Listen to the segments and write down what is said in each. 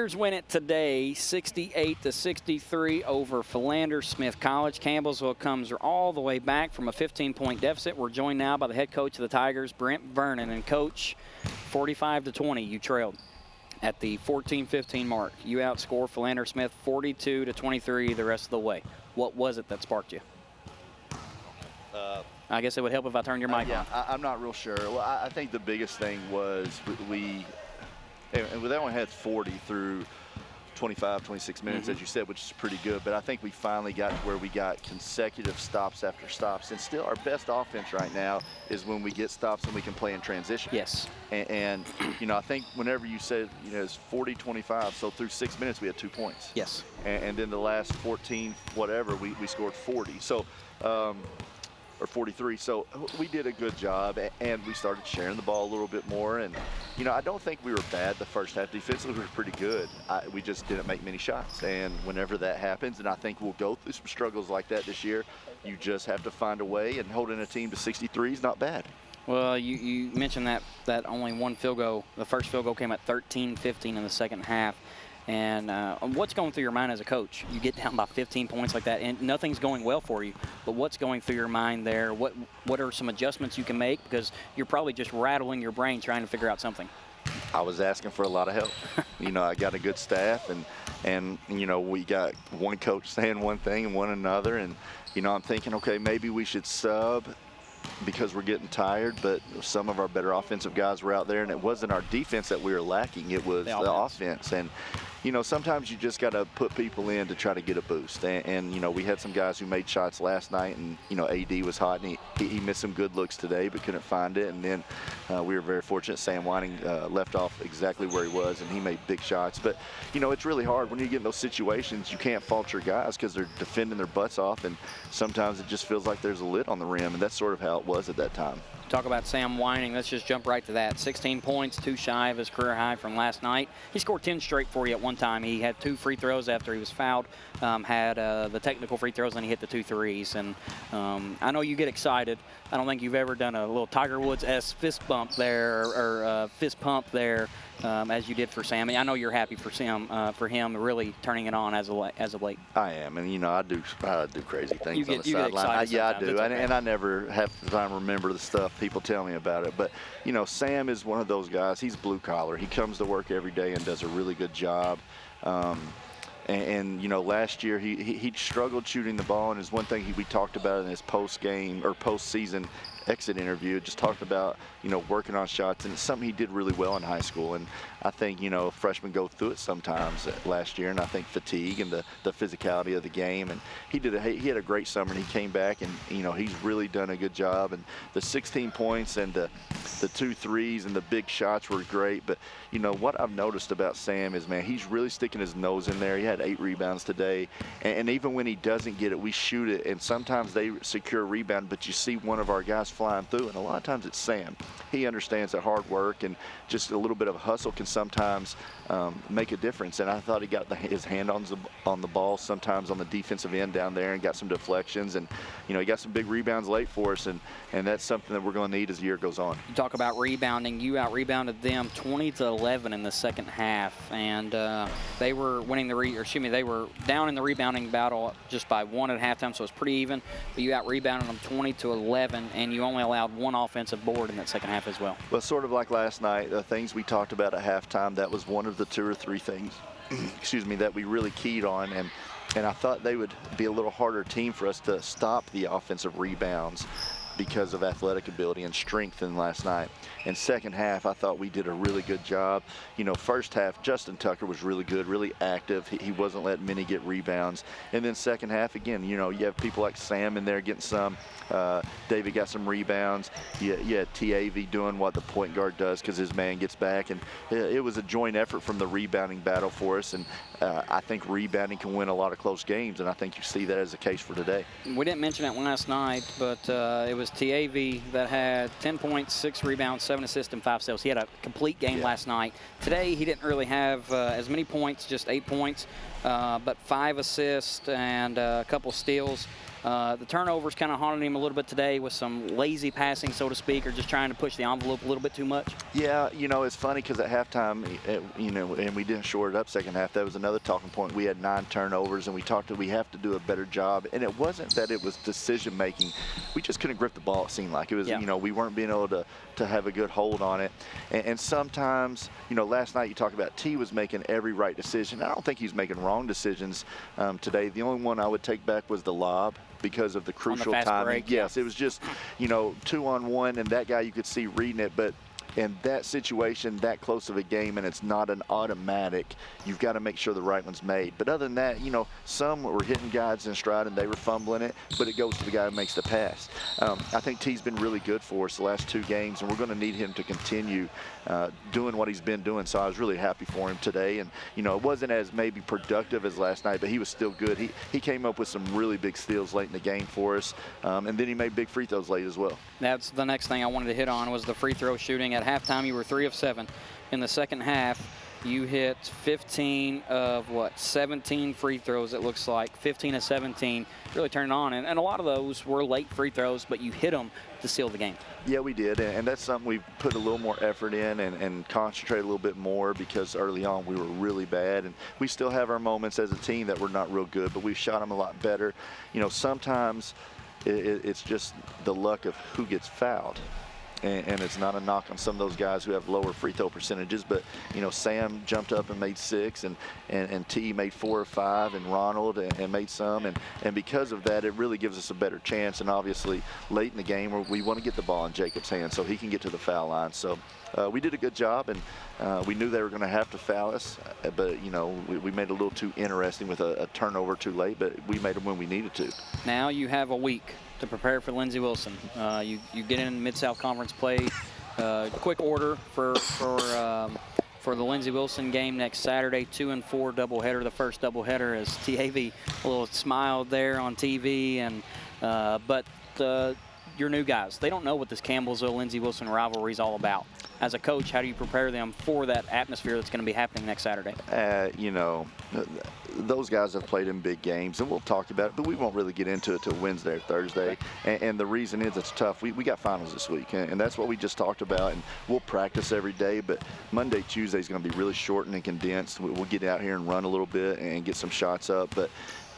Tigers win it today, 68-63 over Philander Smith College. Campbellsville comes all the way back from a 15-point deficit. We're joined now by the head coach of the Tigers, Brent Vernon. And coach, 45-20, you trailed at the 14-15 mark. You outscored Philander Smith 42-23 the rest of the way. What was it that sparked you? I guess it would help if I turned your mic on. I'm not real sure. Well, I think the biggest thing was and they only had 40 through 25, 26 minutes, as you said, which is pretty good. But I think we finally got to where we got consecutive stops after stops. And still our best offense right now is when we get stops and we can play in transition. Yes. And you know, I think whenever you said, you know, it's 40-25, so through 6 minutes we had 2 points. Yes. And then the last 14, whatever, we scored 40. So, or 43. So we did a good job, and we started sharing the ball a little bit more. And, you know, I don't think we were bad the first half. Defensively, we were pretty good. We just didn't make many shots. And whenever that happens, and I think we'll go through some struggles like that this year, you just have to find a way, and holding a team to 63 is not bad. Well, you mentioned that only one field goal. The first field goal came at 13-15 in the second half. And what's going through your mind as a coach? You get down by 15 points like that, and nothing's going well for you. But what's going through your mind there? What are some adjustments you can make? Because you're probably just rattling your brain trying to figure out something. I was asking for a lot of help. You know, I got a good staff, and you know, we got one coach saying one thing and one another. And, you know, I'm thinking, okay, maybe we should sub because we're getting tired, but some of our better offensive guys were out there, and it wasn't our defense that we were lacking. It was the offense. And, you know, sometimes you just got to put people in to try to get a boost. And, you know, we had some guys who made shots last night, and, you know, AD was hot, and he missed some good looks today but couldn't find it. And then we were very fortunate. Sam Whiting left off exactly where he was, and he made big shots. But, you know, it's really hard when you get in those situations. You can't fault your guys because they're defending their butts off, and sometimes it just feels like there's a lid on the rim, and that's sort of how it was at that time. Talk about Sam Whiting. Let's just jump right to that. 16 points, 2 shy of his career high from last night. He scored 10 straight for you at one time. He had 2 free throws after he was fouled, had the technical free throws, and he hit the 2 threes. And I know you get excited. I don't think you've ever done a little Tiger Woods-esque fist bump there or fist pump there as you did for Sam. I know you're happy for Sam, for him really turning it on as of late. I am, and, you know, I do crazy things on the sideline. Yeah, I do, and I never have the time to remember the stuff people tell me about it. But, you know, Sam is one of those guys. He's blue collar. He comes to work every day and does a really good job. And you know, last year he struggled shooting the ball, and is one thing we talked about in his post-game or post-season exit interview. Just talked about, you know, working on shots, and it's something he did really well in high school. And I think, you know, freshmen go through it sometimes last year, and I think fatigue and the physicality of the game. And he had a great summer, and he came back, and, you know, he's really done a good job. And the 16 points and the 2 threes and the big shots were great. But, you know, what I've noticed about Sam is, man, he's really sticking his nose in there. He had 8 rebounds today, and even when he doesn't get it, we shoot it, and sometimes they secure a rebound, but you see one of our guys flying through, and a lot of times it's Sam. He understands that hard work and just a little bit of hustle can sometimes make a difference. And I thought he got his hand on the ball sometimes on the defensive end down there and got some deflections. And, you know, he got some big rebounds late for us, and that's something that we're going to need as the year goes on. You talk about rebounding. You out-rebounded them 20-11 in the second half, and they were winning they were down in the rebounding battle just by 1 at halftime, so it's pretty even. But you out-rebounded them 20-11, and you only allowed 1 offensive board in that second half as well. Well, sort of like last night, the things we talked about at halftime, that was one of the 2 or 3 things, excuse me, that we really keyed on. And I thought they would be a little harder team for us to stop the offensive rebounds because of athletic ability and strength than last night. And second half, I thought we did a really good job. You know, first half, Justin Tucker was really good, really active. He wasn't letting many get rebounds. And then second half, again, you know, you have people like Sam in there getting some. David got some rebounds. You had Tavi doing what the point guard does because his man gets back. And it was a joint effort from the rebounding battle for us. And I think rebounding can win a lot of close games, and I think you see that as the case for today. We didn't mention it last night, but it was Tavi that had 10 points, 6 rebounds, 7 assists, and 5 steals. He had a complete game last night. Today, he didn't really have as many points, just 8 points, but 5 assists and a couple steals. The turnovers kind of haunted him a little bit today with some lazy passing, so to speak, or just trying to push the envelope a little bit too much. Yeah, it's funny because at halftime, and we didn't shore it up second half. That was another talking point. We had 9 turnovers, and we talked that we have to do a better job. And it wasn't that it was decision making. We just couldn't grip the ball. It seemed like it was. We weren't being able to have a good hold on it. And sometimes, last night you talk about T was making every right decision. I don't think he's making wrong decisions today. The only one I would take back was the lob because of the crucial timing. Break, yes, it was just, 2-on-1, and that guy you could see reading it, but in that situation, that close of a game, and it's not an automatic, you've got to make sure the right one's made. But other than that, some were hitting guys in stride and they were fumbling it, but it goes to the guy who makes the pass. I think T's been really good for us the last 2 games, and we're going to need him to continue doing what he's been doing. So I was really happy for him today. And, it wasn't as maybe productive as last night, but he was still good. He came up with some really big steals late in the game for us, and then he made big free throws late as well. That's the next thing I wanted to hit on was the free throw shooting. At halftime, you were 3 of 7. In the second half, you hit 15 of 17 free throws, it looks like. 15 of 17, really turned it on. And a lot of those were late free throws, but you hit them to seal the game. Yeah, we did, and that's something we've put a little more effort in and concentrate a little bit more, because early on we were really bad, and we still have our moments as a team that we're not real good, but we've shot them a lot better. Sometimes it's just the luck of who gets fouled. And it's not a knock on some of those guys who have lower free throw percentages, but Sam jumped up and made 6, and T made 4 or 5, and Ronald and made some, and because of that, it really gives us a better chance. And obviously, late in the game, we want to get the ball in Jacob's hands so he can get to the foul line. So we did a good job, and we knew they were going to have to foul us, but we made it a little too interesting with a turnover too late, but we made them when we needed to. Now you have a week to prepare for Lindsey Wilson. You get in Mid-South Conference play. Quick order for the Lindsey Wilson game next Saturday, 2 and 4 doubleheader. The first doubleheader, as Tavi a little smiled there on TV, and but your new guys, they don't know what this Campbellsville Lindsey Wilson rivalry is all about. As a coach, how do you prepare them for that atmosphere that's going to be happening next Saturday? Those guys have played in big games, and we'll talk about it, but we won't really get into it till Wednesday or Thursday. And the reason is it's tough. We got finals this week, and that's what we just talked about, and we'll practice every day, but Monday, Tuesday is going to be really shortened and condensed. We'll get out here and run a little bit and get some shots up, but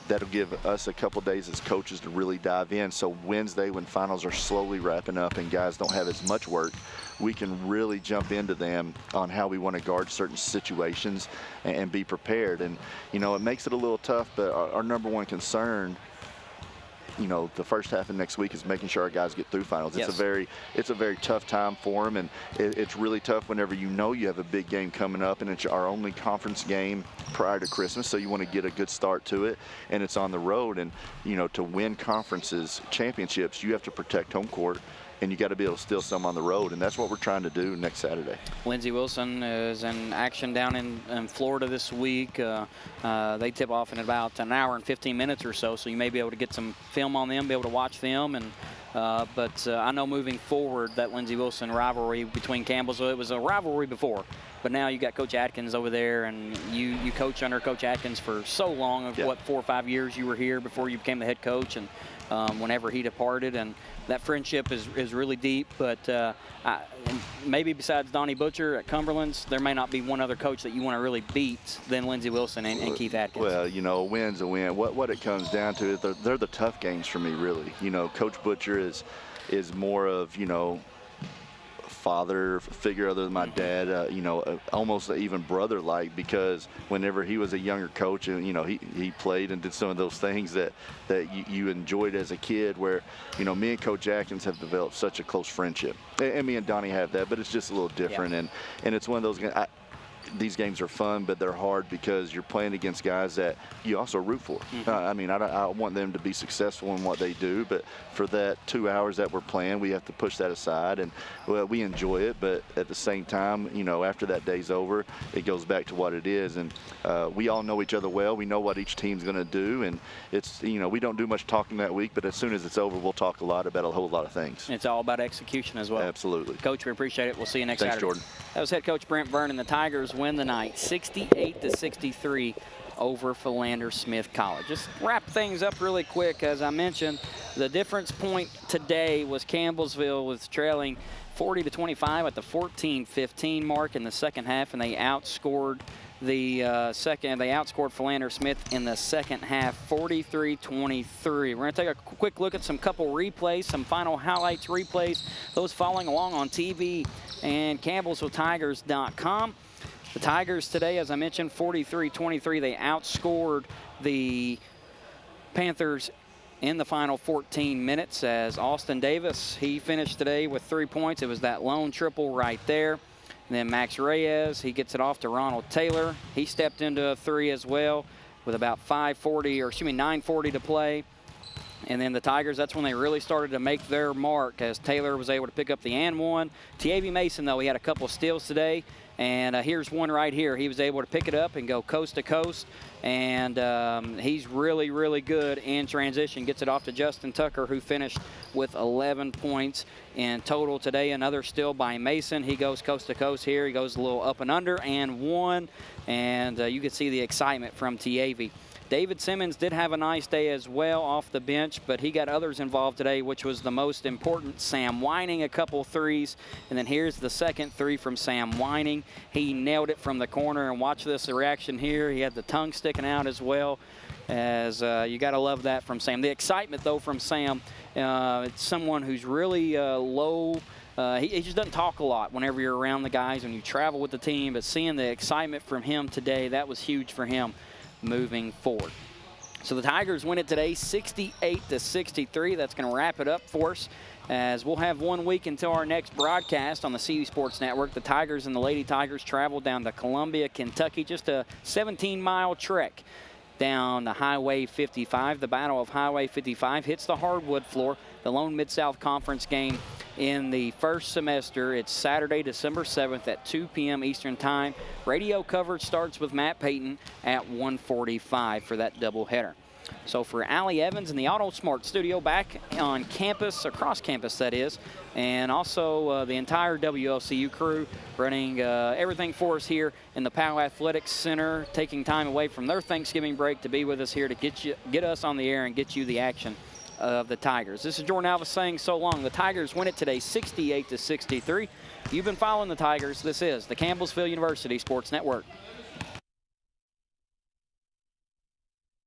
that'll give us a couple days as coaches to really dive in. So Wednesday, when finals are slowly wrapping up and guys don't have as much work, we can really jump into them on how we want to guard certain situations and be prepared. And, it makes it a little tough, but our number one concern, the first half of next week is making sure our guys get through finals. Yes. It's a very tough time for them, and it's really tough whenever you have a big game coming up, and it's our only conference game prior to Christmas, so you want to get a good start to it, and it's on the road. And, to win conferences, championships, you have to protect home court, and you got to be able to steal some on the road, and that's what we're trying to do next Saturday. Lindsey Wilson is in action down in Florida this week. They tip off in about an hour and 15 minutes or so, so you may be able to get some film on them, be able to watch them. And but I know moving forward that Lindsey Wilson rivalry between Campbellsville, it was a rivalry before, but now you got Coach Atkins over there, and you coach under Coach Atkins for so long, of what, 4 or 5 years you were here before you became the head coach, and whenever he departed, and that friendship is really deep. But and maybe besides Donnie Butcher at Cumberland's, there may not be one other coach that you want to really beat than Lindsey Wilson and Keith Atkins. Well, a win's a win. What it comes down to is they're the tough games for me, really. Coach Butcher is more of, father figure other than my dad, almost even brother-like, because whenever he was a younger coach, and he played and did some of those things that you enjoyed as a kid, where me and Coach Atkins have developed such a close friendship, and me and Donnie have that, but it's just a little different. And it's one of those games. These games are fun, but they're hard because you're playing against guys that you also root for. I want them to be successful in what they do, but for that 2 hours that we're playing, we have to push that aside. And we enjoy it, but at the same time, after that day's over, it goes back to what it is. And we all know each other well. We know what each team's going to do, and it's we don't do much talking that week, but as soon as it's over, we'll talk a lot about a whole lot of things. It's all about execution as well. Absolutely. Coach, we appreciate it. We'll see you next Thanks, Saturday. Jordan. That was head coach Brent Vernon. The Tigers win the night 68-63 over Philander Smith College. Just wrap things up really quick. As I mentioned, the difference point today was Campbellsville was trailing 40-25 at the 14-15 mark in the second half, and they outscored Philander Smith in the second half 43-23. We're going to take a quick look at some couple replays, some final highlights replays, those following along on TV and Campbellsvilletigers.com. The Tigers today, as I mentioned, 43-23. They outscored the Panthers in the final 14 minutes as Austin Davis, he finished today with 3 points. It was that lone triple right there. And then Max Reyes, he gets it off to Ronald Taylor. He stepped into a 3 as well with about 9:40 to play. And then the Tigers, that's when they really started to make their mark as Taylor was able to pick up the and one. Tavi Mason, though, he had a couple of steals today. And here's one right here. He was able to pick it up and go coast to coast. And he's really, really good in transition. Gets it off to Justin Tucker, who finished with 11 points in total today. Another steal by Mason. He goes coast to coast here. He goes a little up and under and one. And you can see the excitement from Tavi. David Simmons did have a nice day as well off the bench, but he got others involved today, which was the most important. Sam Whining, a couple threes, and then here's the second 3 from Sam Whining. He nailed it from the corner, and watch this reaction here. He had the tongue sticking out as well, as you got to love that from Sam. The excitement, though, from Sam, it's someone who's really low. He just doesn't talk a lot whenever you're around the guys when you travel with the team, but seeing the excitement from him today, that was huge for him moving forward. So the Tigers win it today 68-63. That's going to wrap it up for us, as we'll have 1 week until our next broadcast on the CB Sports Network. The Tigers and the Lady Tigers travel down to Columbia, Kentucky, just a 17-mile trek down the Highway 55. The Battle of Highway 55 hits the hardwood floor. The Lone Mid-South Conference game in the first semester. It's Saturday, December 7th at 2 p.m. Eastern Time. Radio coverage starts with Matt Payton at 1:45 for that doubleheader. So for Allie Evans in the Auto Smart studio, back on campus, across campus that is, and also the entire WLCU crew running everything for us here in the Powell Athletics Center, taking time away from their Thanksgiving break to be with us here to get us on the air and get you the action of the Tigers. This is Jordan Alves saying so long. The Tigers win it today 68-63. You've been following the Tigers. This is the Campbellsville University Sports Network.